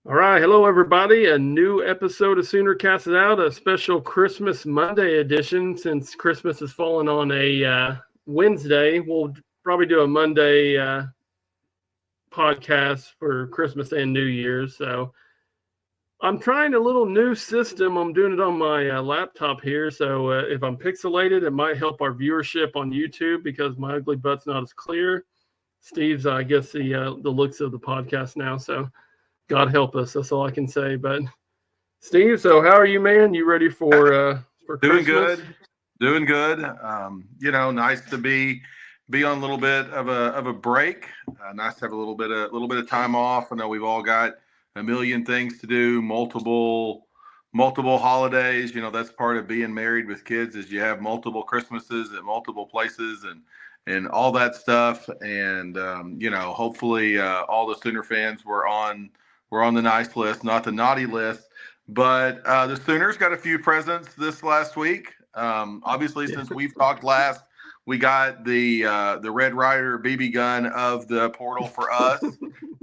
All right, hello everybody. A new episode of Sooner Cast It Out, a special Christmas Monday edition. Since Christmas has fallen on a Wednesday, we'll probably do a Monday podcast for Christmas and New Year's. So I'm trying a little new system. I'm doing it on my laptop here. So if I'm pixelated, it might help our viewership on YouTube because my ugly butt's not as clear. Steve's, I guess, the looks of the podcast now. So God help us. That's all I can say. But Steve, so how are you, man? You ready for Doing Christmas? Doing good. Nice to be on a little bit of a break. Nice to have a little bit of time off. I know we've all got a million things to do, multiple holidays. That's part of being married with kids is you have multiple Christmases at multiple places and all that stuff. And hopefully all the Sooner fans were on the nice list, not the naughty list. But the Sooners got a few presents this last week. Obviously, since we've talked last, we got the Red Ryder BB gun of the portal for us.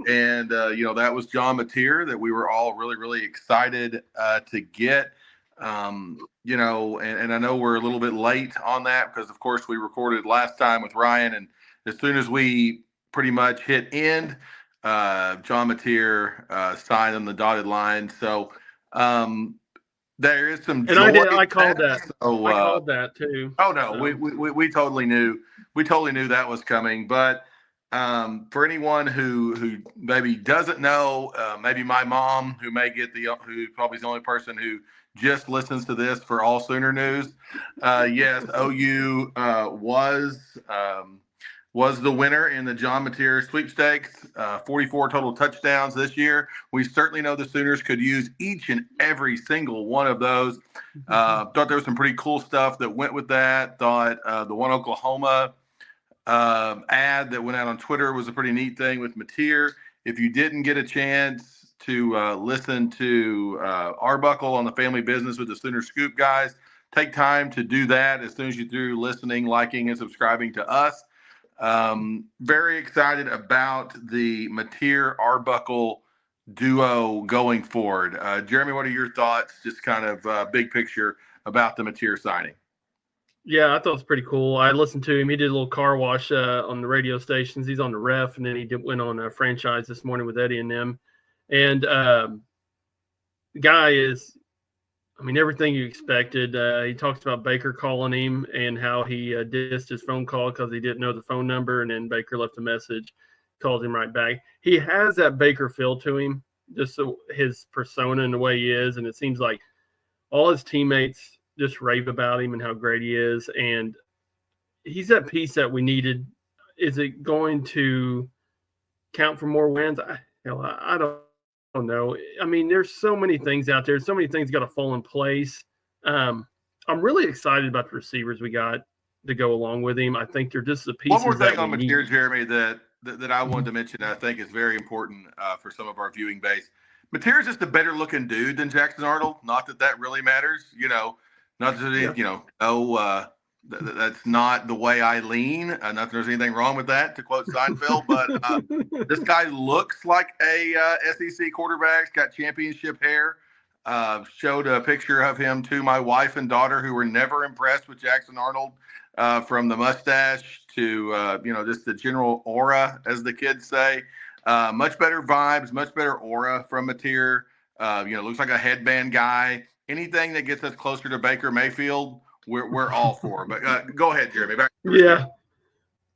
And, that was John Mateer that we were all really, really excited to get. And I know we're a little bit late on that because, of course, we recorded last time with Ryan. And as soon as we pretty much hit end, John Mateer signed on the dotted line. So there is some joy. And I called that. So, I called that too. Oh no, so. we totally knew. We totally knew that was coming. But for anyone who maybe doesn't know, maybe my mom, who probably is the only person who just listens to this for all Sooner news. Yes, OU was the winner in the John Mateer sweepstakes, 44 total touchdowns this year. We certainly know the Sooners could use each and every single one of those. Thought there was some pretty cool stuff that went with that. Thought the One Oklahoma ad that went out on Twitter was a pretty neat thing with Mateer. If you didn't get a chance to listen to Arbuckle on the Family Business with the Sooner Scoop guys, take time to do that as soon as you're through listening, liking, and subscribing to us. Very excited about the Mateer Arbuckle duo going forward. Jeremy, what are your thoughts, just kind of big picture about the Mateer signing? Yeah, I thought it was pretty cool. I listened to him. He did a little car wash on the radio stations. He's on the Ref, and then he went on a franchise this morning with Eddie and them. And the guy is, everything you expected. He talks about Baker calling him and how he dissed his phone call because he didn't know the phone number, and then Baker left a message, called him right back. He has that Baker feel to him, just so his persona and the way he is, and it seems like all his teammates just rave about him and how great he is, and he's that piece that we needed. Is it going to count for more wins? I don't know. There's so many things out there. So many things got to fall in place. I'm really excited about the receivers we got to go along with him. I think they're just the pieces. One more thing on Mateer, Jeremy, that I wanted to mention that I think is very important for some of our viewing base. Mateer is just a better looking dude than Jackson Arnold. Not that really matters, Not that that's not the way I lean. Not that there's anything wrong with that, to quote Seinfeld. But this guy looks like a SEC quarterback. He's got championship hair. Showed a picture of him to my wife and daughter, who were never impressed with Jackson Arnold, from the mustache to just the general aura, as the kids say. Much better vibes, much better aura from Mateer. Looks like a headband guy. Anything that gets us closer to Baker Mayfield, we're all for. But go ahead, Jeremy. Back to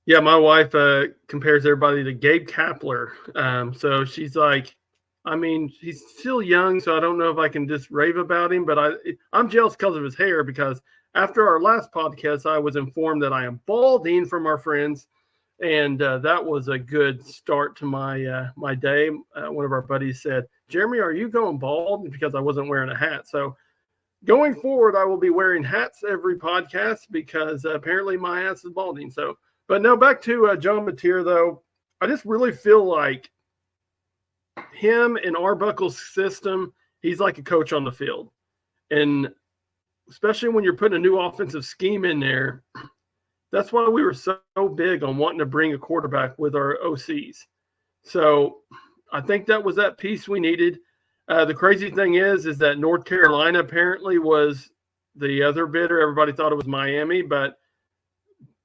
yeah. My wife compares everybody to Gabe Kapler. So she's like, he's still young, so I don't know if I can just rave about him. But I'm jealous because of his hair. Because after our last podcast, I was informed that I am balding from our friends, and that was a good start to my day. One of our buddies said, "Jeremy, are you going bald?" Because I wasn't wearing a hat. So going forward, I will be wearing hats every podcast because apparently my ass is balding. So, but no, back to John Mateer, though. I just really feel like him in Arbuckle's system, he's like a coach on the field. And especially when you're putting a new offensive scheme in there, that's why we were so big on wanting to bring a quarterback with our OCs. So I think that was that piece we needed. The crazy thing is that North Carolina apparently was the other bidder. Everybody thought it was Miami, but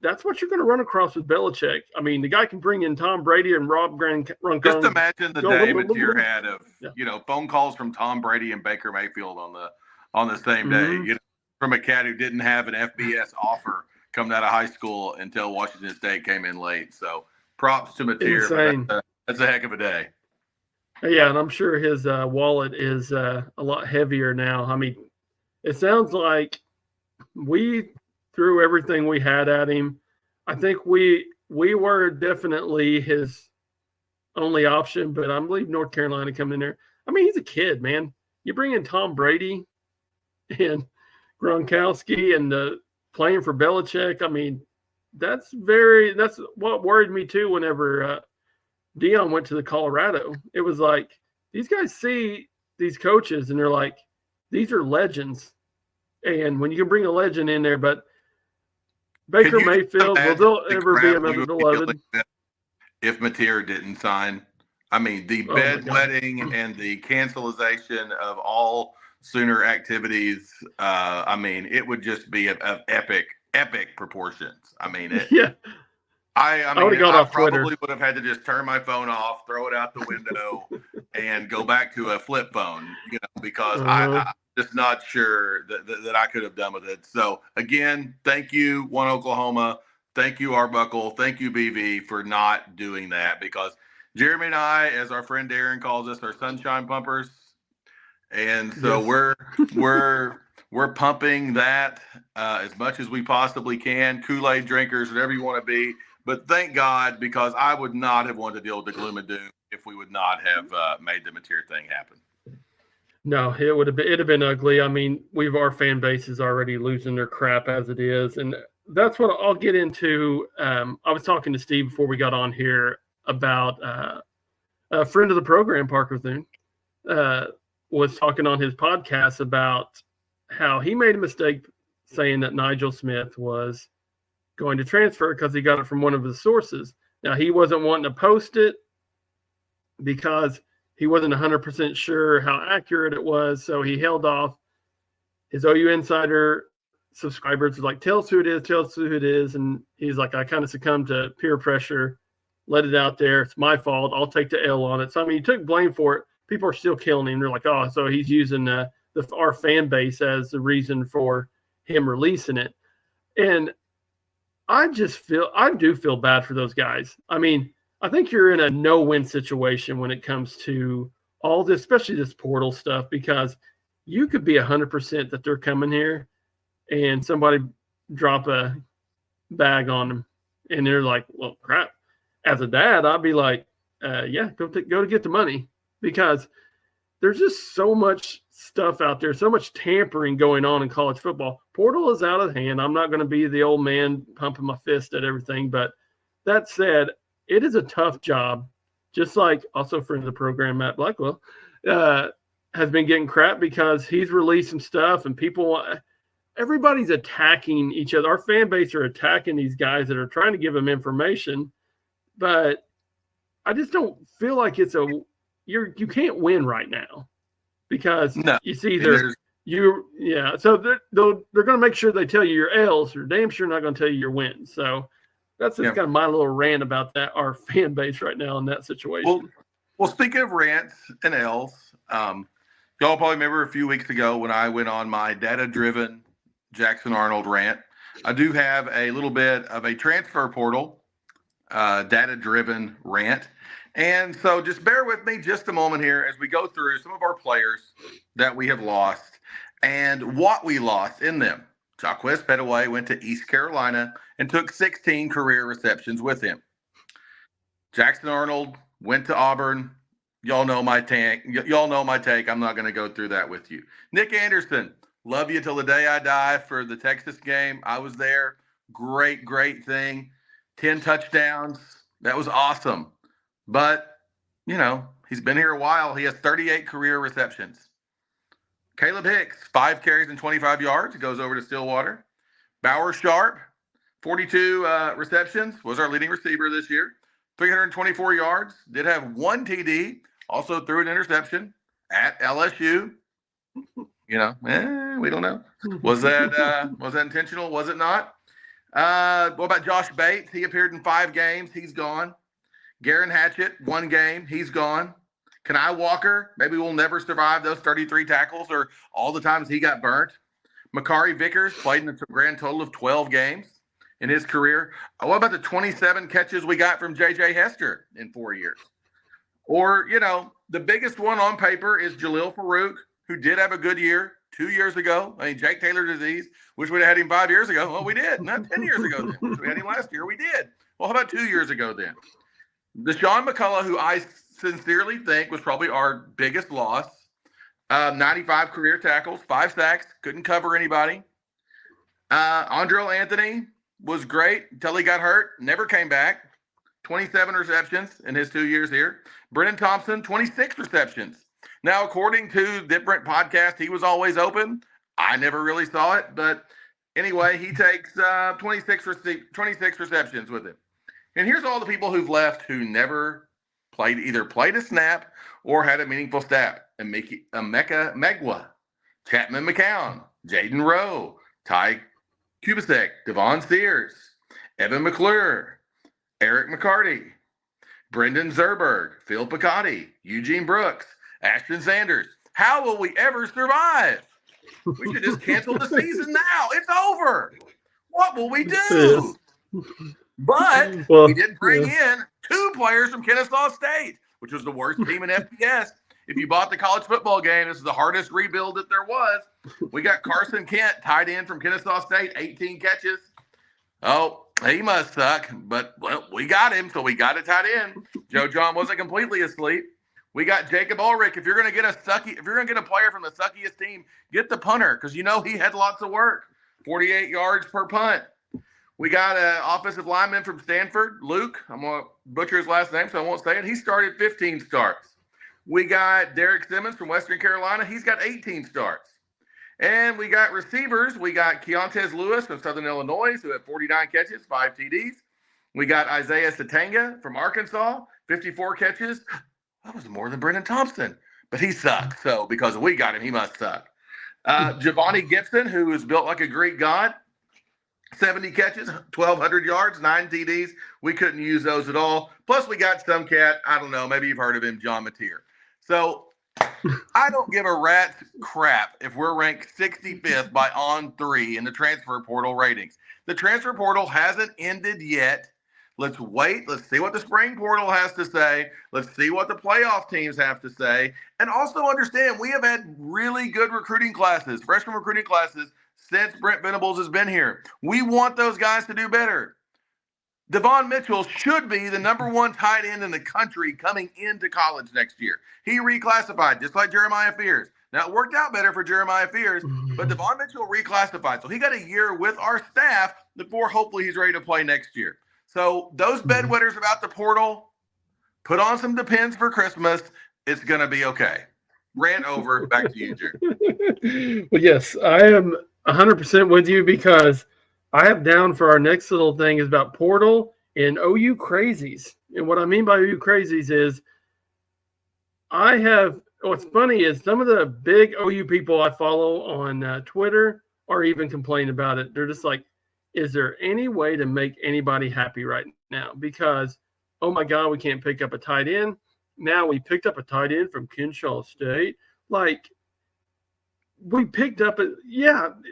that's what you're going to run across with Belichick. I mean, the guy can bring in Tom Brady and Rob Gronkowski. Just imagine the day Mateer had of phone calls from Tom Brady and Baker Mayfield on the same day. From a cat who didn't have an FBS offer coming out of high school until Washington State came in late. So props to Mateer. That's a heck of a day. Yeah, and I'm sure his wallet is a lot heavier now. I mean, it sounds like we threw everything we had at him. I think we were definitely his only option, but I believe North Carolina coming in there. I mean, he's a kid, man. You bring in Tom Brady and Gronkowski and playing for Belichick. I mean, that's what worried me too whenever Deion went to the Colorado. It was like these guys see these coaches and they're like, these are legends. And when you can bring a legend in there, but Baker Mayfield, will there ever be another beloved? If Mateer didn't sign, I mean, the bedwetting and the cancelization of all Sooner activities, I mean, it would just be of epic proportions. I mean, I probably would have had to just turn my phone off, throw it out the window, and go back to a flip phone, because I'm just not sure that I could have done with it. So, again, thank you, One Oklahoma. Thank you, Arbuckle. Thank you, BV, for not doing that, because Jeremy and I, as our friend Darren calls us, are sunshine pumpers. And so we're pumping that as much as we possibly can. Kool-Aid drinkers, whatever you want to be. But thank God, because I would not have wanted to deal with the gloom and doom if we would not have made the Mateer thing happen. No, it'd have been ugly. I mean, our fan base is already losing their crap as it is, and that's what I'll get into. I was talking to Steve before we got on here about a friend of the program, Parker Thune, was talking on his podcast about how he made a mistake saying that Nigel Smith was going to transfer because he got it from one of his sources. Now, he wasn't wanting to post it because he wasn't 100% sure how accurate it was, so he held off. His OU Insider subscribers were like, tell us who it is, and he's like, I kind of succumbed to peer pressure, let it out there. It's my fault. I'll take the L on it. So, I mean, he took blame for it. People are still killing him. They're like, oh, so he's using our fan base as the reason for him releasing it. And I do feel bad for those guys. I mean, I think you're in a no-win situation when it comes to all this, especially this portal stuff, because you could be 100% that they're coming here and somebody drop a bag on them and they're like, well, crap. As a dad, I'd be like, go to get the money, because there's just so much stuff out there, so much tampering going on in college football. Portal is out of hand. I'm not going to be the old man pumping my fist at everything. But that said, it is a tough job, just like also friend of the program, Matt Blackwell, has been getting crap because he's released some stuff and everybody's attacking each other. Our fan base are attacking these guys that are trying to give them information. But I just don't feel like you can't win right now, because it's either so they're going to make sure they tell you your L's. They're damn sure not going to tell you your wins. So that's just kind of my little rant about that, our fan base right now in that situation. Well, speaking of rants and L's, y'all probably remember a few weeks ago when I went on my data-driven Jackson Arnold rant. I do have a little bit of a transfer portal data-driven rant. And so just bear with me just a moment here as we go through some of our players that we have lost and what we lost in them. Jaquez Pettaway went to East Carolina and took 16 career receptions with him. Jackson Arnold went to Auburn. Y'all know my take. I'm not going to go through that with you. Nick Anderson, love you till the day I die for the Texas game. I was there. Great thing. 10 touchdowns. That was awesome. But, he's been here a while. He has 38 career receptions. Caleb Hicks, 5 carries and 25 yards. Goes over to Stillwater. Bauer Sharp, 42 receptions. Was our leading receiver this year. 324 yards. Did have 1 TD. Also threw an interception. at LSU. We don't know. Was that intentional? Was it not? What about Josh Bates? He appeared in 5 games. He's gone. Garen Hatchett, 1 game. He's gone. Kenai Walker, maybe we'll never survive those 33 tackles or all the times he got burnt. Makari Vickers played in a grand total of 12 games in his career. What about the 27 catches we got from J.J. Hester in 4 years? Or, the biggest one on paper is Jalil Farouk, who did have a good year 2 years ago. I mean, Jake Taylor disease. Wish we'd have had him 5 years ago. Well, we did. Not 10 years ago then. Wish we had him last year. We did. Well, how about 2 years ago then? Deshaun McCullough, who I sincerely think was probably our biggest loss. 95 career tackles, 5 sacks, couldn't cover anybody. Andrel Anthony was great until he got hurt, never came back. 27 receptions in his 2 years here. Brennan Thompson, 26 receptions. Now, according to different podcasts, he was always open. I never really saw it, but anyway, he takes 26 receptions with him. And here's all the people who've left who never either played a snap or had a meaningful snap. Emeka Megwa, Chapman McCown, Jaden Rowe, Ty Kubasek, Devon Sears, Evan McClure, Eric McCarty, Brendan Zerberg, Phil Picotti, Eugene Brooks, Ashton Sanders. How will we ever survive? We should just cancel the season now. It's over. What will we do? But we did bring in 2 players from Kennesaw State, which was the worst team in FBS. If you bought the college football game, this is the hardest rebuild that there was. We got Carson Kent, tight end from Kennesaw State, 18 catches. Oh, he must suck, but well, we got him, so we got a tight end. Joe John wasn't completely asleep. We got Jacob Ulrich. If you're going to get a player from the suckiest team, get the punter, because he had lots of work. 48 yards per punt. We got an offensive lineman from Stanford, Luke. I'm going to butcher his last name, so I won't say it. He started 15 starts. We got Derek Simmons from Western Carolina. He's got 18 starts. And we got receivers. We got Keontez Lewis from Southern Illinois, who had 49 catches, 5 TDs. We got Isaiah Satanga from Arkansas, 54 catches. That was more than Brendan Thompson, but he sucks. So because we got him, he must suck. Giovanni Gibson, who is built like a Greek god, 70 catches, 1,200 yards, 9 TDs. We couldn't use those at all. Plus, we got some cat, I don't know, maybe you've heard of him, John Mateer. So I don't give a rat's crap if we're ranked 65th by On3 in the transfer portal ratings. The transfer portal hasn't ended yet. Let's wait. Let's see what the spring portal has to say. Let's see what the playoff teams have to say. And also understand, we have had really good recruiting classes, freshman recruiting classes, since Brent Venables has been here. We want those guys to do better. Devon Mitchell should be the number 1 tight end in the country coming into college next year. He reclassified, just like Jeremiah Fears. Now, it worked out better for Jeremiah Fears, but Devon Mitchell reclassified. So he got a year with our staff before hopefully he's ready to play next year. So those bedwetters about the portal, put on some Depends for Christmas. It's going to be okay. Rant over. Back to you, Jared. Well, yes, I am 100% with you, because I have down for our next little thing is about portal and OU crazies. And what I mean by OU crazies is what's funny is some of the big OU people I follow on Twitter are even complaining about it. They're just like, is there any way to make anybody happy right now? Because, oh my God, we can't pick up a tight end. Now we picked up a tight end from Kennesaw State. Like, we picked up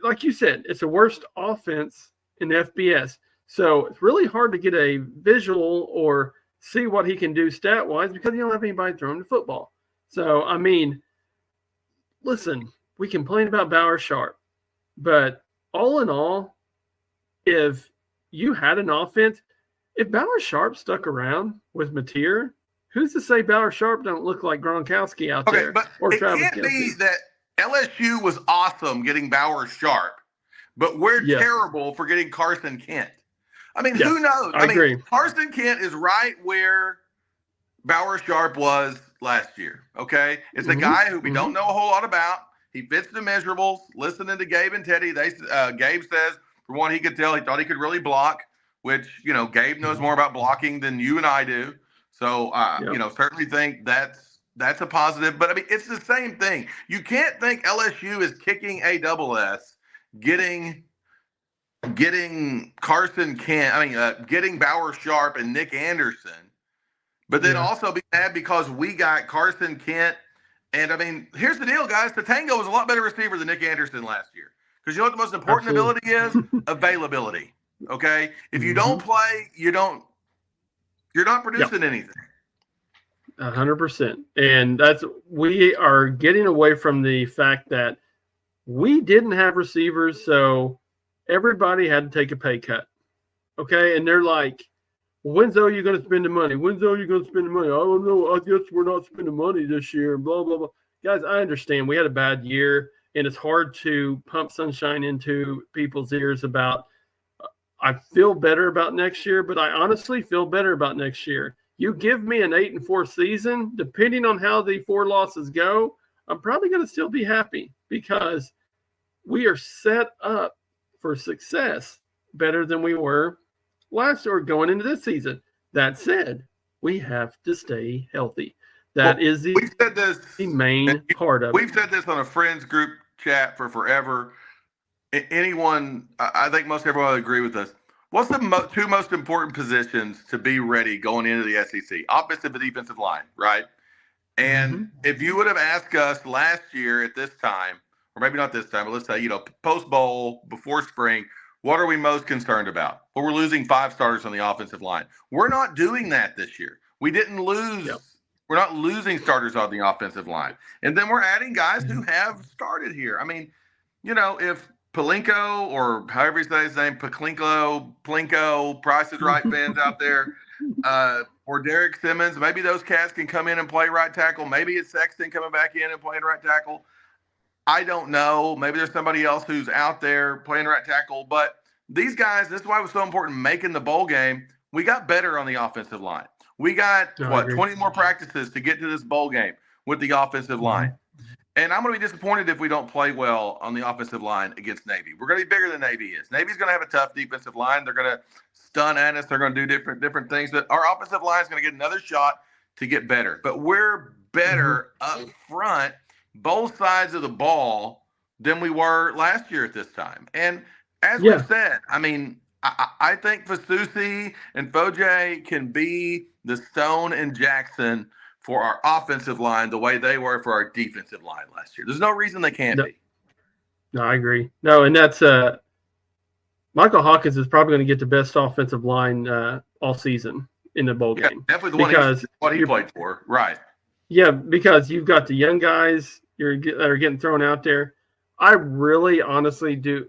like you said, it's the worst offense in FBS. So it's really hard to get a visual or see what he can do stat-wise because you don't have anybody throwing the football. So, I mean, listen, we complain about Bauer Sharp, but all in all, if you had an offense, if Bauer Sharp stuck around with Mateer, who's to say Bauer Sharp don't look like Gronkowski out there? But or it Travis can't Kelce? be that LSU was awesome getting Bauer Sharp, but we're terrible for getting Carson Kent. I mean, who knows? I agree. Carson Kent is right where Bauer Sharp was last year, okay? It's a guy who we don't know a whole lot about. He fits the measurables. Listening to Gabe and Teddy, Gabe says, for one, he could tell he thought he could really block, which, Gabe knows more about blocking than you and I do. So, certainly think that's That's a positive. But I mean, it's the same thing. You can't think LSU is kicking ASS, getting Carson Kent. I mean, getting Bauer Sharp and Nick Anderson, but then also be mad because we got Carson Kent. And I mean, here's the deal, guys. Tatango was a lot better receiver than Nick Anderson last year. Because you know what the most important ability is? Availability. Okay? If you don't play, you're not producing anything. 100%. And we are getting away from the fact that we didn't have receivers, so everybody had to take a pay cut. Okay? And they're like, when's OU going to spend the money? When's OU going to spend the money? I don't know. I guess we're not spending money this year. Blah, blah, blah. Guys, I understand we had a bad year, and it's hard to pump sunshine into people's ears about I feel better about next year, but I honestly feel better about next year. You give me an 8-4 season, depending on how the 4 losses go, I'm probably going to still be happy because we are set up for success better than we were last year going into this season. That said, we have to stay healthy. That is the main part of it. We've said this on a friends group chat for forever. Anyone, I think most everyone would agree with us. What's the two most important positions to be ready going into the SEC? Offensive and defensive line, right? And if you would have asked us last year at this time, or maybe not this time, but let's say, post bowl, before spring, what are we most concerned about? Well, we're losing 5 starters on the offensive line. We're not doing that this year. We didn't lose. Yep. We're not losing starters on the offensive line. And then we're adding guys who have started here. I mean, if Palinko, or however you say his name, Plinko, Price is Right fans out there, or Derek Simmons, maybe those cats can come in and play right tackle. Maybe it's Sexton coming back in and playing right tackle. I don't know. Maybe there's somebody else who's out there playing right tackle. But these guys, this is why it was so important making the bowl game. We got better on the offensive line. We got, 20 more practices to get to this bowl game with the offensive line. And I'm going to be disappointed if we don't play well on the offensive line against Navy. We're going to be bigger than Navy is. Navy's going to have a tough defensive line. They're going to stun at us. They're going to do different things. But our offensive line is going to get another shot to get better. But we're better up front, both sides of the ball, than we were last year at this time. And as we've said, I mean, I think Fasusi and Foje can be the Stone and Jackson for our offensive line the way they were for our defensive line last year. There's no reason they can't be. No, I agree. No, and that's Michael Hawkins is probably going to get the best offensive line all season in the bowl game. Definitely the one he played for. Right. Yeah, because you've got the young guys that are getting thrown out there. I really honestly do.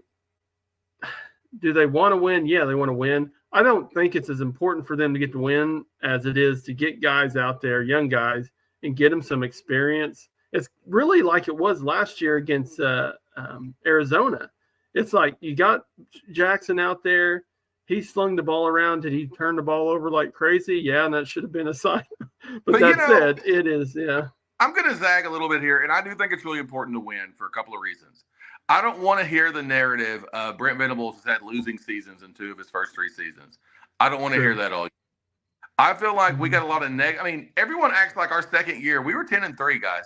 Do they want to win? Yeah, they want to win. I don't think it's as important for them to get the win as it is to get guys out there, young guys, and get them some experience. It's really like it was last year against Arizona. It's like you got Jackson out there. He slung the ball around. Did he turn the ball over like crazy? Yeah, and that should have been a sign. but that said, it is, I'm going to zag a little bit here, and I do think it's really important to win for a couple of reasons. I don't want to hear the narrative Brent Venables has had losing seasons in 2 of his first 3 seasons. I don't want to hear that all year. I feel like we got a lot of I mean, everyone acts like our second year. We were 10-3, guys.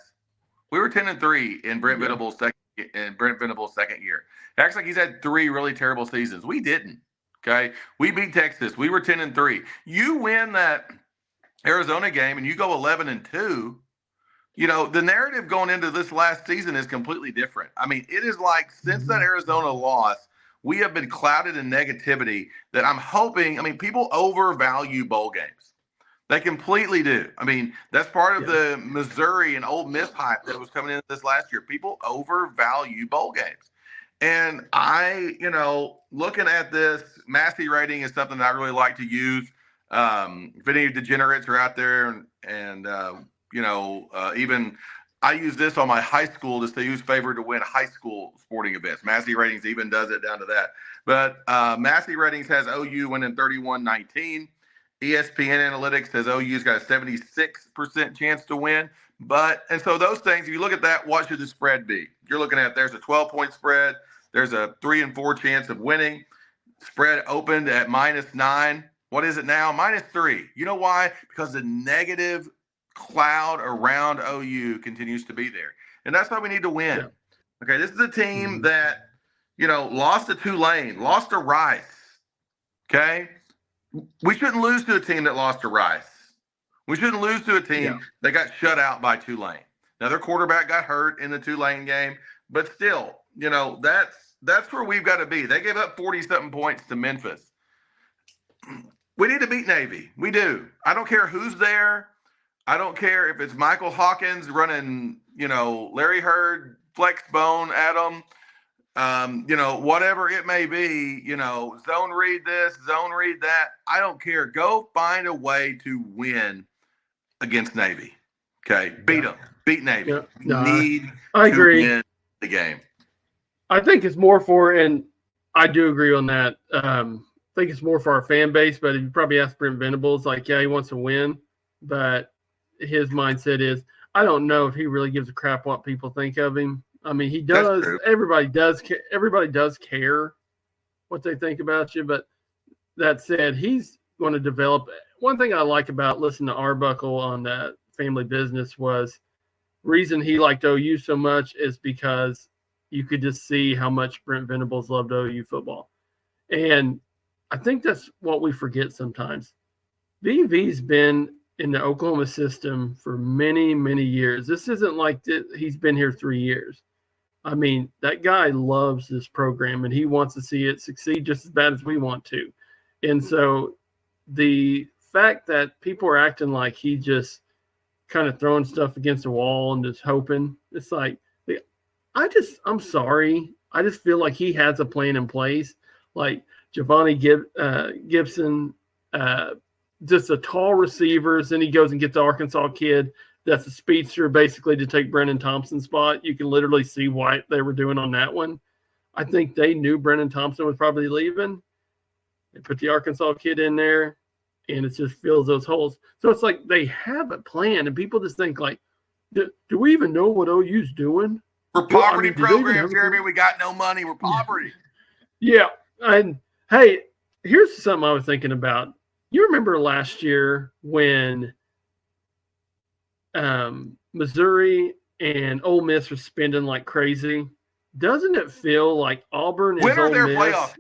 We were 10-3 in Brent Venables' second year. It acts like he's had 3 really terrible seasons. We didn't. Okay, we beat Texas. We were 10-3. You win that Arizona game and you go 11-2. The narrative going into this last season is completely different. I mean, it is like since that Arizona loss, we have been clouded in negativity that I'm hoping. I mean, people overvalue bowl games. They completely do. I mean, that's part of the Missouri and Ole Miss hype that was coming in this last year. People overvalue bowl games. And looking at this, Massey rating is something that I really like to use. If any degenerates are out there and even I use this on my high school to say who's favored to win high school sporting events. Massey Ratings even does it down to that. But Massey Ratings has OU winning 31-19. ESPN Analytics says OU's got a 76% chance to win. And so those things, if you look at that, what should the spread be? You're looking at there's a 12-point spread. There's a 3-4 chance of winning. Spread opened at -9. What is it now? -3. You know why? Because the negative cloud around OU continues to be there. And that's why we need to win. Yeah. Okay, this is a team that, lost to Tulane, lost to Rice. Okay? We shouldn't lose to a team that lost to Rice. We shouldn't lose to a team that got shut out by Tulane. Now, their quarterback got hurt in the Tulane game, but still, that's where we've got to be. They gave up 40-something points to Memphis. We need to beat Navy. We do. I don't care who's there. I don't care if it's Michael Hawkins running, Larry Hurd, flex bone at them. Whatever it may be, zone read this, zone read that. I don't care. Go find a way to win against Navy. Okay. Beat them. Beat Navy. Yeah. No, need I agree. To win the game. I think it's more for, and I do agree on that. I think it's more for our fan base, but if you probably ask Brent Venables, like, yeah, he wants to win, but his mindset is, I don't know if he really gives a crap what people think of him. I mean, he does. Everybody does care what they think about you. But that said, he's going to develop. One thing I like about listening to Arbuckle on that Family Business was reason he liked OU so much is because you could just see how much Brent Venables loved OU football. And I think that's what we forget sometimes. BV's been in the Oklahoma system for many, many years. This isn't like he's been here 3 years. I mean, that guy loves this program, and he wants to see it succeed just as bad as we want to. And so the fact that people are acting like he just kind of throwing stuff against the wall and just hoping, it's like, I'm sorry. I just feel like he has a plan in place. Like Giovanni Gibson, just a tall receivers. Then he goes and gets the Arkansas kid that's a speedster basically to take Brennan Thompson's spot. You can literally see why they were doing on that one. I think they knew Brennan Thompson was probably leaving. They put the Arkansas kid in there, and it just fills those holes. So it's like they have a plan, and people just think like, do we even know what OU's doing? We're poverty programs, Jeremy. We got no money. We're poverty. Yeah. And, hey, here's something I was thinking about. You remember last year when Missouri and Ole Miss were spending like crazy? Doesn't it feel like Auburn is When are Ole their Miss? playoffs?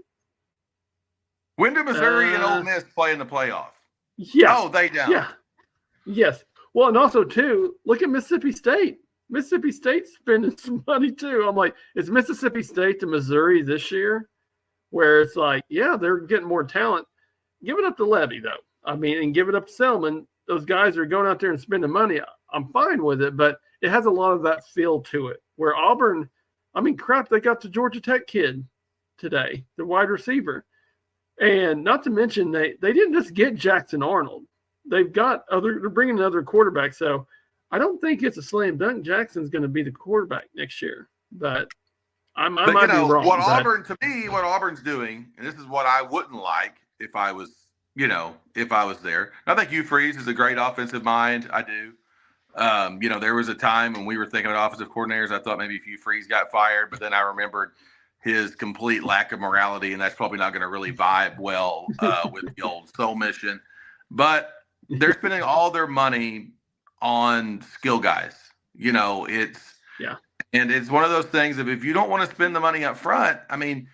When do Missouri and Ole Miss play in the playoff? Yeah. Oh, they don't. Yeah. Yes. Well, and also, too, look at Mississippi State. Mississippi State's spending some money, too. I'm like, is Mississippi State to Missouri this year? Where it's like, yeah, they're getting more talent. Give it up to Levy, though. I mean, and give it up to Selman. Those guys are going out there and spending money. I'm fine with it, but it has a lot of that feel to it. Where Auburn, I mean, crap, they got the Georgia Tech kid today, the wide receiver. And not to mention, they didn't just get Jackson Arnold. They're bringing another quarterback. So I don't think it's a slam dunk. Jackson's going to be the quarterback next year. But I might be wrong. What Auburn's doing, and this is what I wouldn't like if I was there. I think Hugh Freeze is a great offensive mind. I do. There was a time when we were thinking of offensive coordinators. I thought maybe if Hugh Freeze got fired, but then I remembered his complete lack of morality, and that's probably not going to really vibe well with the old soul mission. But they're spending all their money on skill guys. And it's one of those things of if you don't want to spend the money up front, I mean,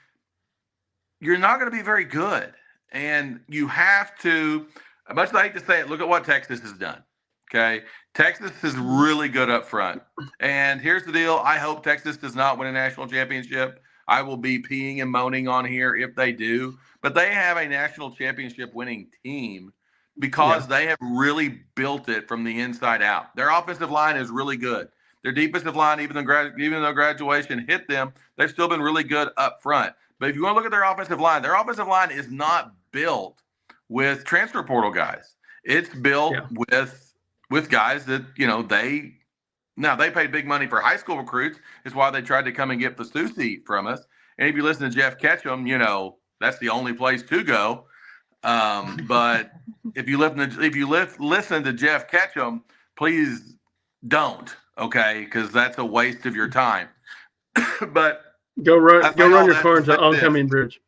you're not going to be very good. And you have to, much as I hate to say it, look at what Texas has done. Okay. Texas is really good up front. And here's the deal. I hope Texas does not win a national championship. I will be peeing and moaning on here if they do. But they have a national championship winning team because they have really built it from the inside out. Their offensive line is really good. Their defensive line, even though graduation hit them, they've still been really good up front. But if you want to look at their offensive line is not built with transfer portal guys. It's built with guys that, they paid big money for high school recruits. It's why they tried to come and get Fasusi from us. And if you listen to Jeff Ketchum, that's the only place to go. But if you listen to Jeff Ketchum, please don't, okay? Because that's a waste of your time. But go run your car into Oncoming Bridge.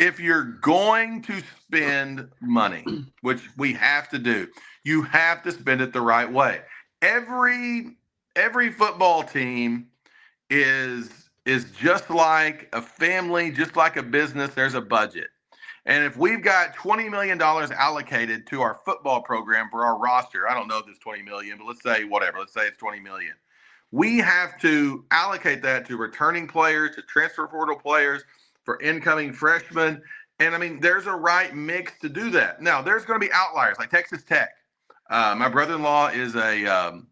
if you're going to spend money, which we have to do, you have to spend it the right way. Every football team is just like a family, just like a business. There's a budget. And if we've got $20 million allocated to our football program for our roster, I don't know if it's 20 million, but let's say whatever, let's say it's 20 million. We have to allocate that to returning players, to transfer portal players, for incoming freshmen. And I mean, there's a right mix to do that. Now, there's going to be outliers like Texas Tech. My brother-in-law is a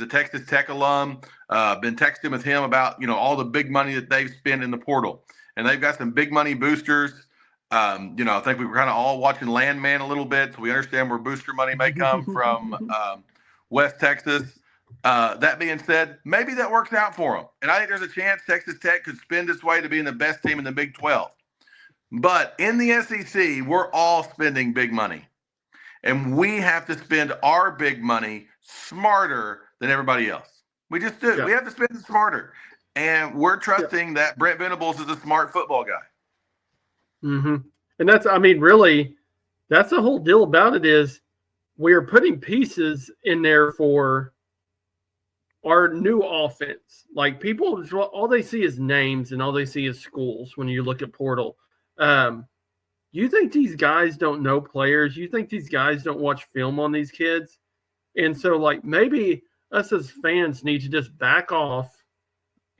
Texas Tech alum. Been texting with him about, all the big money that they've spent in the portal. And they've got some big money boosters. I think we were kind of all watching Landman a little bit, so we understand where booster money may come from West Texas. That being said, maybe that works out for them. And I think there's a chance Texas Tech could spend its way to being the best team in the Big 12. But in the SEC, we're all spending big money. And we have to spend our big money smarter than everybody else. We just do. Yeah. We have to spend it smarter. And we're trusting that Brent Venables is a smart football guy. Mm-hmm. And really, that's the whole deal about it is we are putting pieces in there for our new offense. Like people, all they see is names and all they see is schools when you look at portal. You think these guys don't know players? You think these guys don't watch film on these kids? And so, maybe us as fans need to just back off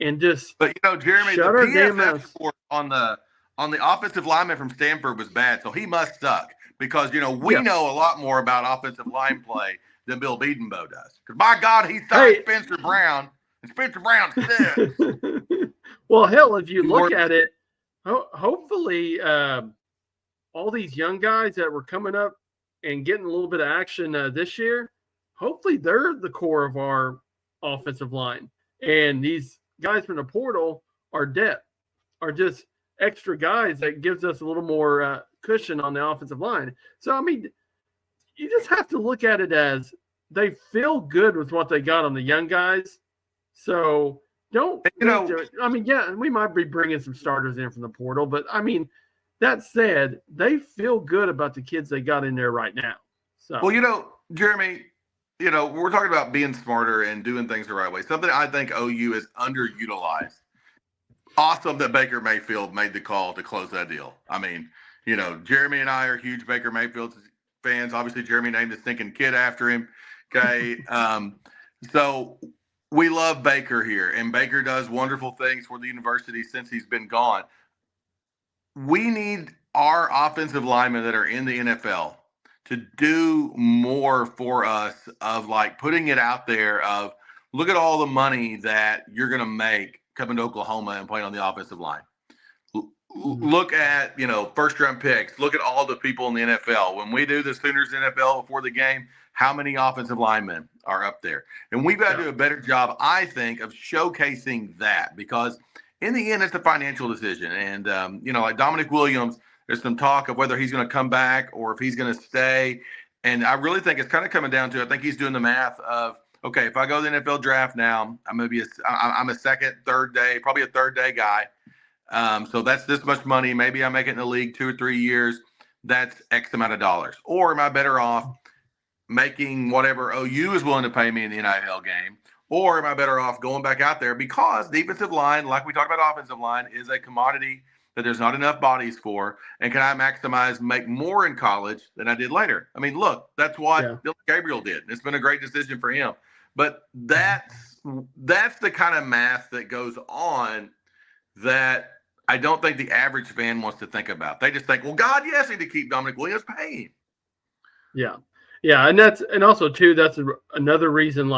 and just. But Jeremy, the PFF score on the offensive lineman from Stanford was bad, so he must suck because we know a lot more about offensive line play than Bill Bedenbaugh does. Because by God, he signed Spencer Brown, and Spencer Brown says. Well, hell, if you look at it, hopefully all these young guys that were coming up and getting a little bit of action this year, hopefully they're the core of our offensive line. And these guys from the portal are depth, are just extra guys that gives us a little more cushion on the offensive line. So, you just have to look at it as they feel good with what they got on the young guys. So don't, we might be bringing some starters in from the portal, but that said, they feel good about the kids they got in there right now. So, well, Jeremy, we're talking about being smarter and doing things the right way. Something I think OU is underutilized. Awesome that Baker Mayfield made the call to close that deal. Jeremy and I are huge Baker Mayfield fans. Obviously, Jeremy named the stinking kid after him. Okay. So we love Baker here, and Baker does wonderful things for the university since he's been gone. We need our offensive linemen that are in the NFL to do more for us of putting it out there of look at all the money that you're going to make coming to Oklahoma and playing on the offensive line. Look at, first round picks. Look at all the people in the NFL. When we do the Sooners NFL before the game, how many offensive linemen are up there? And we've got to do a better job, I think, of showcasing that because in the end, it's a financial decision. And, like Dominic Williams, there's some talk of whether he's going to come back or if he's going to stay. And I really think it's kind of coming down to, I think he's doing the math of, okay, if I go to the NFL draft now, I'm a second, third day, probably a third day guy. So that's this much money. Maybe I make it in the league 2 or 3 years. That's X amount of dollars. Or am I better off making whatever OU is willing to pay me in the NIL game? Or am I better off going back out there because defensive line, like we talked about offensive line, is a commodity that there's not enough bodies for. And can I make more in college than I did later? Look, that's what Dylan Gabriel did. It's been a great decision for him. But that's the kind of math that goes on that I don't think the average fan wants to think about. They just think, well, God, yes, I need to keep Dominic Williams paying. Yeah. Yeah. And also too, that's another reason,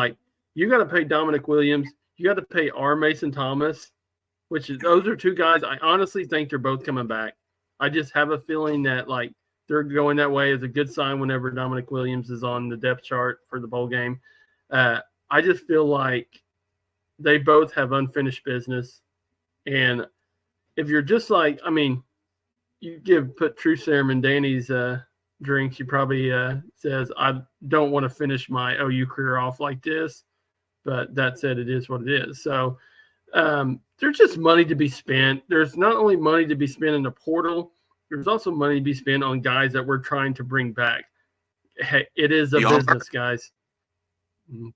you got to pay Dominic Williams. You got to pay R. Mason Thomas, those are two guys. I honestly think they're both coming back. I just have a feeling that they're going that way is a good sign whenever Dominic Williams is on the depth chart for the bowl game. I just feel like they both have unfinished business. And if you're just you put Truth Serum in Danny's drinks, he probably says, I don't want to finish my OU career off like this. But that said, it is what it is. So there's just money to be spent. There's not only money to be spent in the portal, there's also money to be spent on guys that we're trying to bring back. Hey, it is a Deion business, Burks. guys.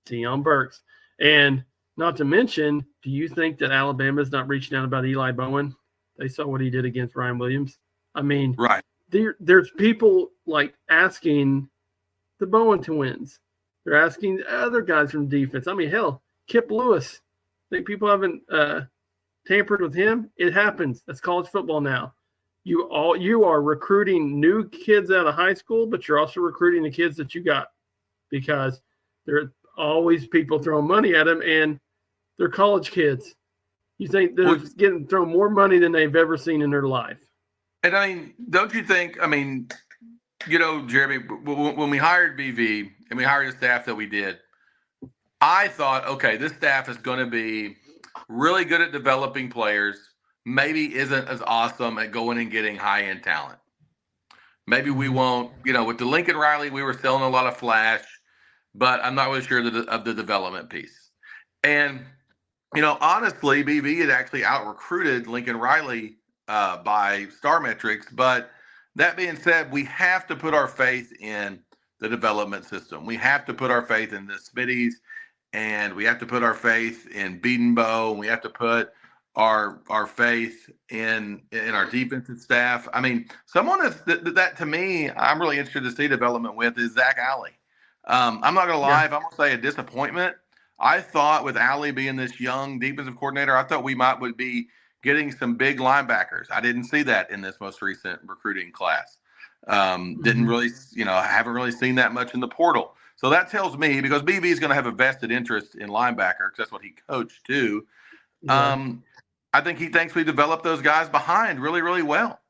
Deion Burks. And not to mention, do you think that Alabama's not reaching out about Eli Bowen? They saw what he did against Ryan Williams. I mean, Right. There's people like asking the Bowen twins. They're asking other guys from defense. I mean, hell, Kip Lewis. Think people haven't tampered with him? It happens. That's college football now. You are recruiting new kids out of high school, but you're also recruiting the kids that you got because there are always people throwing money at them, and they're college kids. You think they're getting thrown more money than they've ever seen in their life. And I mean, don't you think, I mean, you know, Jeremy, when we hired BV and we hired the staff that we did, I thought, okay, this staff is going to be really good at developing players, maybe isn't as awesome at going and getting high-end talent. Maybe we won't, you know, with the Lincoln Riley, we were selling a lot of flash, but I'm not really sure of the development piece. And, you know, honestly, BV had actually out-recruited Lincoln Riley by Star Metrics. But that being said, we have to put our faith in the development system. We have to put our faith in the Smitties, and we have to put our faith in Bedenbow, and we have to put our faith in our defensive staff. I mean, someone that to me, I'm really interested to see development with is Zach Alley. I'm not going to lie, if I'm going to say a disappointment, I thought with Alley being this young defensive coordinator, I thought we would be getting some big linebackers. I didn't see that in this most recent recruiting class. Didn't really, you know, I haven't really seen that much in the portal. So that tells me, because BV is going to have a vested interest in linebacker, because that's what he coached too. Yeah. I think he thinks we developed those guys behind really, really well.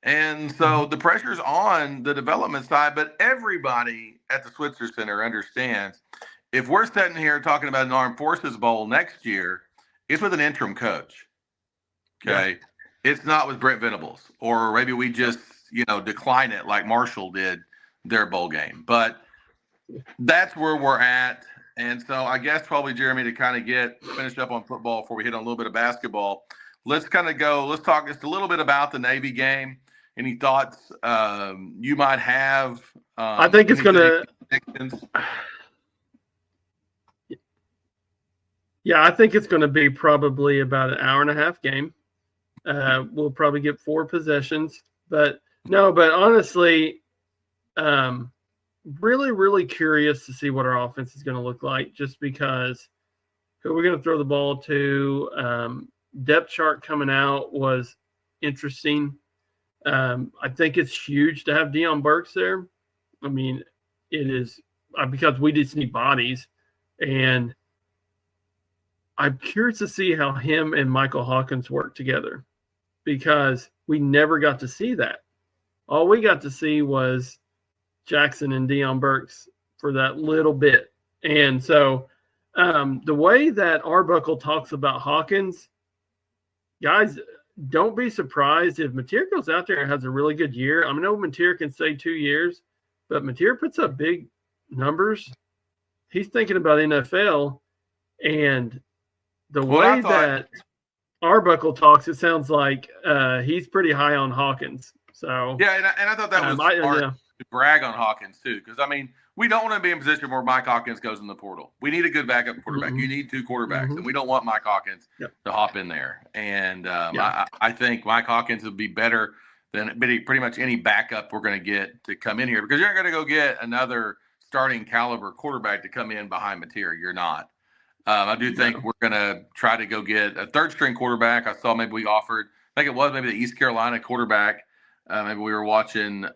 And so the pressure's on the development side, but everybody at the Switzer Center understands if we're sitting here talking about an Armed Forces Bowl next year, it's with an interim coach. Okay. Yeah. It's not with Brent Venables, or maybe we just, you know, decline it like Marshall did their bowl game. But that's where we're at. And so I guess probably, Jeremy, to kind of finish up on football before we hit on a little bit of basketball, let's talk just a little bit about the Navy game. Any thoughts you might have? I think it's going to – yeah, I think it's going to be probably about an hour and a half game. We'll probably get 4 possessions. But honestly, really, really curious to see what our offense is going to look like, just because who we're going to throw the ball to. Depth chart coming out was interesting. I think it's huge to have Deion Burks there. I mean, it is because we just need bodies. And I'm curious to see how him and Michael Hawkins work together, because we never got to see that. All we got to see was Jackson and Deion Burks for that little bit. And so the way that Arbuckle talks about Hawkins, guys, don't be surprised if Mateer goes out there and has a really good year. I know Mateer can say 2 years, but Mateer puts up big numbers. He's thinking about NFL, and the way that Arbuckle talks, it sounds like he's pretty high on Hawkins. So yeah, and I thought that was smart to brag on Hawkins too, because I mean, we don't want to be in a position where Mike Hawkins goes in the portal. We need a good backup quarterback. Mm-hmm. You need 2 quarterbacks, and we don't want Mike Hawkins to hop in there. And I think Mike Hawkins would be better than pretty much any backup we're going to get to come in here, because you're not going to go get another starting caliber quarterback to come in behind Mateer. You're not. I do think we're going to try to go get a 3rd-string quarterback. I saw maybe we offered, I think it was maybe the East Carolina quarterback. Maybe we were watching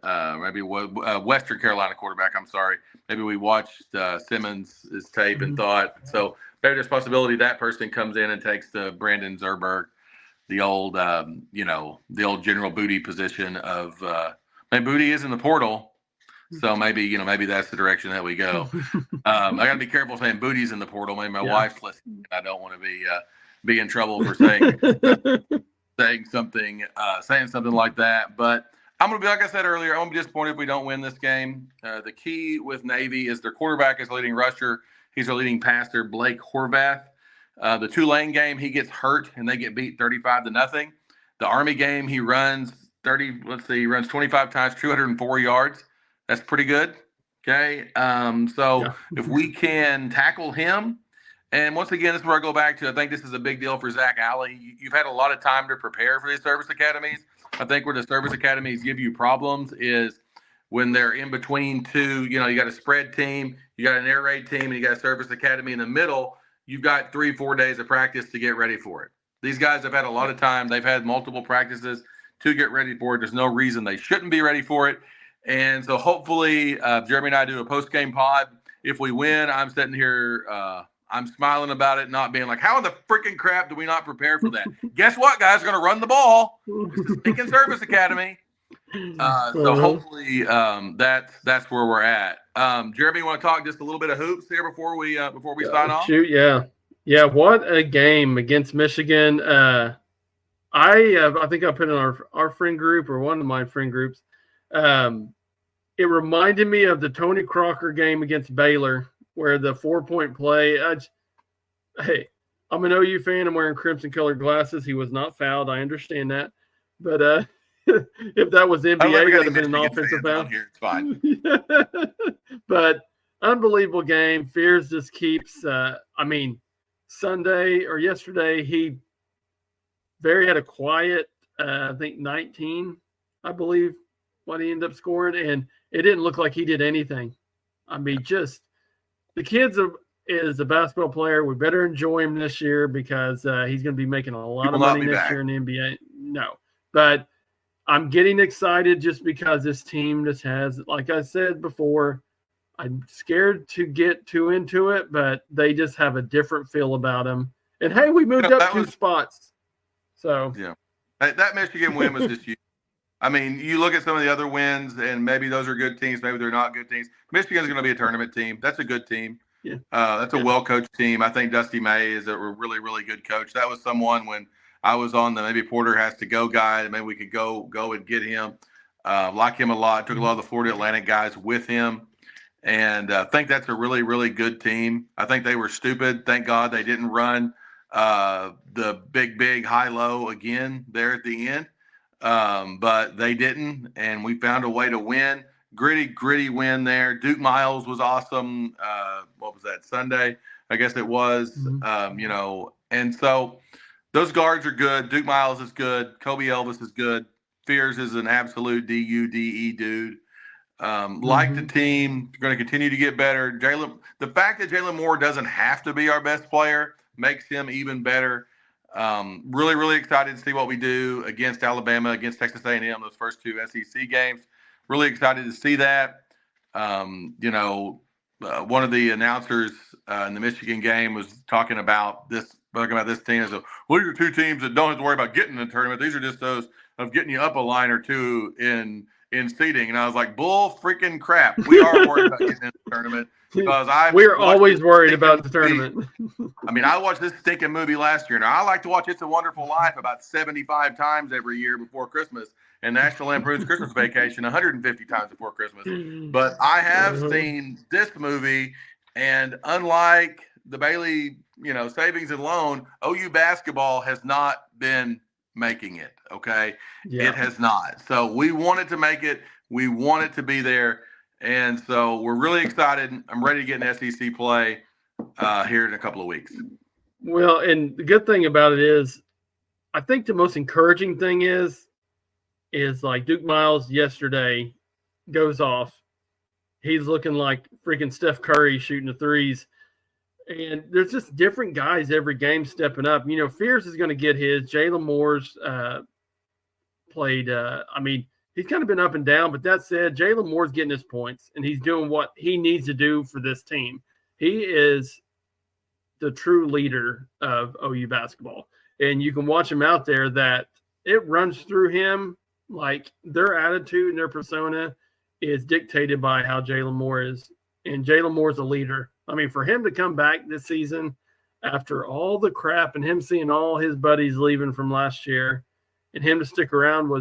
Western Carolina quarterback. I'm sorry. Maybe we watched Simmons' tape and thought, so maybe there's a possibility that person comes in and takes the Brandon Zerberg, the old General Booty position of Booty is in the portal. So maybe that's the direction that we go. I got to be careful saying Booty's in the portal. Maybe my wife's listening. I don't want to be in trouble for saying something like that. But I'm going to be, like I said earlier, I'm going to be disappointed if we don't win this game. The key with Navy is their quarterback is leading rusher. He's their leading passer, Blake Horvath. The Tulane game, he gets hurt and they get beat 35-0. The Army game, he runs 30. Let's see, he runs 25 times, 204 yards. That's pretty good. Okay. So if we can tackle him, and once again, this is where I go back to, I think this is a big deal for Zach Alley. You've had a lot of time to prepare for these service academies. I think where the service academies give you problems is when they're in between two, you got a spread team, you got an air raid team, and you got a service academy in the middle. You've got 3-4 days of practice to get ready for it. These guys have had a lot of time. They've had multiple practices to get ready for it. There's no reason they shouldn't be ready for it. And so hopefully Jeremy and I do a post-game pod. If we win, I'm sitting here, I'm smiling about it, not being like, how in the freaking crap do we not prepare for that? Guess what, guys? Going to run the ball. It's the Stinking Service Academy. So hopefully that's where we're at. Jeremy, you want to talk just a little bit of hoops here before we sign off? Shoot, yeah. What a game against Michigan. I think I put in our friend group, or one of my friend groups. It reminded me of the Tony Crocker game against Baylor, where the 4-point play. Hey, I'm an OU fan. I'm wearing crimson colored glasses. He was not fouled. I understand that, but if that was NBA, that would have been an offensive foul. Here, it's fine. But unbelievable game. Fears just keeps. Sunday or yesterday, he had a quiet. I think 19, I believe, what he ended up scoring, and it didn't look like he did anything. I mean, just the kid is a basketball player. We better enjoy him this year because he's going to be making a lot of money next year in the NBA. No, but I'm getting excited just because this team just has, like I said before, I'm scared to get too into it, but they just have a different feel about them. And hey, we moved up 2 spots. So yeah, that Michigan win was just huge. I mean, you look at some of the other wins, and maybe those are good teams, maybe they're not good teams. Michigan's going to be a tournament team. That's a good team. Yeah. That's a well-coached team. I think Dusty May is a really, really good coach. That was someone when I was on the maybe Porter has to go guy, maybe we could go and get him. Like him a lot. Took a lot of the Florida Atlantic guys with him. And I think that's a really, really good team. I think they were stupid. Thank God they didn't run the big high-low again there at the end. But they didn't, and we found a way to win. Gritty win there. Duke Miles was awesome. What was that, Sunday? I guess it was. Mm-hmm. And so those guards are good. Duke Miles is good. Kobe Elvis is good. Fears is an absolute D-U-D-E dude. Like the team, going to continue to get better. The fact that Jalen Moore doesn't have to be our best player makes him even better. Really, really excited to see what we do against Alabama, against Texas A&M, those first 2 SEC games. Really excited to see that. One of the announcers in the Michigan game was talking about this team as what are your 2 teams that don't have to worry about getting in the tournament? These are just those of getting you up a line or 2 in seeding. And I was like, bull freaking crap. We are worried about getting in the tournament. Because we're always worried about the tournament. I mean, I watched this stinking movie last year. Now, I like to watch It's a Wonderful Life about 75 times every year before Christmas, and National Lampoon's Christmas Vacation 150 times before Christmas. But I have seen this movie, and unlike the Bailey, savings and loan, OU basketball has not been making it, okay? Yeah. It has not. So we wanted to make it. We want it to be there. And so we're really excited. I'm ready to get in SEC play here in a couple of weeks. Well, and the good thing about it is, I think the most encouraging thing is like Duke Miles yesterday goes off. He's looking like freaking Steph Curry shooting the threes. And there's just different guys every game stepping up. Fears is going to get his. Jalen Moore's played. He's kind of been up and down, but that said, Jalen Moore's getting his points, and he's doing what he needs to do for this team. He is the true leader of OU basketball, and you can watch him out there that it runs through him. Like, their attitude and their persona is dictated by how Jalen Moore is, and Jalen Moore's a leader. I mean, for him to come back this season after all the crap and him seeing all his buddies leaving from last year, and him to stick around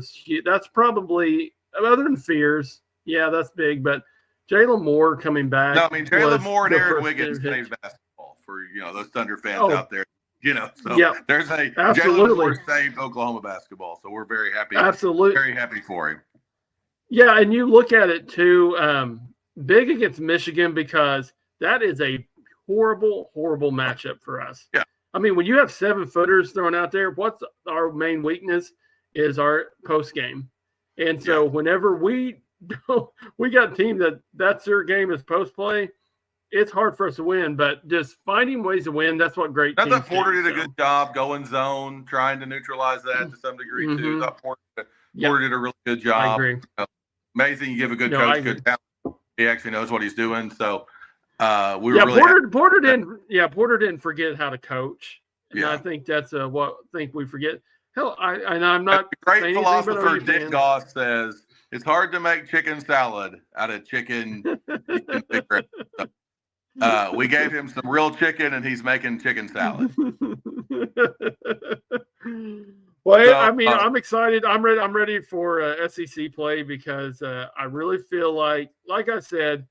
that's probably, other than Fears, yeah, that's big. But Jalen Moore coming back. No, I mean, Jalen Moore and Aaron Wiggins plays basketball for, those Thunder fans out there. So yeah, there's a absolutely Jalen Moore saved Oklahoma basketball. So we're very happy. Absolutely. Very happy for him. Yeah, and you look at it too, big against Michigan, because that is a horrible, horrible matchup for us. Yeah. I mean, when you have 7-footers thrown out there, what's our main weakness is our post game. And so whenever we got a team that's their game is post play, it's hard for us to win. But just finding ways to win, that's what great teams do. I thought Porter did a good job going zone, trying to neutralize that to some degree too. I thought Porter did a really good job. I agree. Amazing, you give a good coach good talent. He actually knows what he's doing. So we were really Porter didn't forget how to coach. And I think that's we forget. Hell, I'm not. Great philosopher Dick Goss says it's hard to make chicken salad out of chicken. We gave him some real chicken, and he's making chicken salad. Well, I mean, I'm excited. I'm ready for SEC play because I really feel like I said,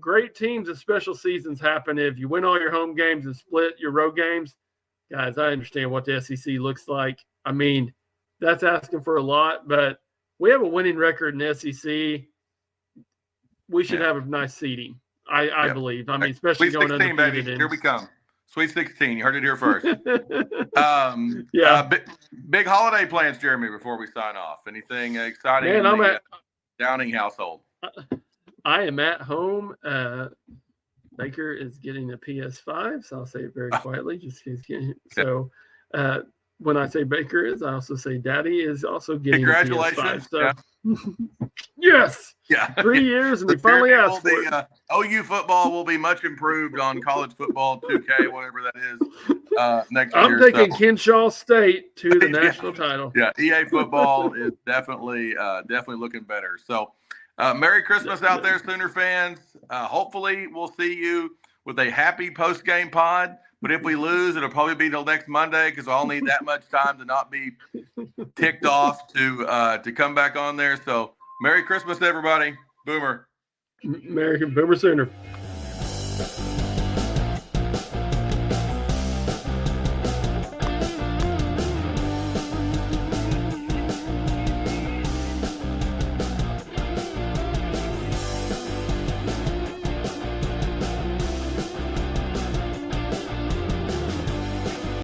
great teams and special seasons happen if you win all your home games and split your road games. Guys, I understand what the SEC looks like. I mean, that's asking for a lot, but we have a winning record in the SEC. We should have a nice seeding. I believe. I mean, especially Sweet going 16, undefeated. baby. Here we come. Sweet 16. You heard it here first. Big holiday plans, Jeremy, before we sign off. Anything exciting in the Downing household? I am at home. Baker is getting a PS5, so I'll say it very quietly. Just he's getting so. When I say Baker is, I also say Daddy is also getting a PS5. So. Yes. Yeah. 3 years, and we finally asked for it. OU football will be much improved on college football 2K, whatever that is, next year. I'm taking Kenshaw State to the national title. Yeah, EA football is definitely looking better. So, Merry Christmas out there, Sooner fans. Hopefully, we'll see you with a happy post-game pod. But if we lose, it'll probably be till next Monday because I'll need that much time to not be ticked off to come back on there. So, Merry Christmas, everybody. Boomer. American Boomer Sooner.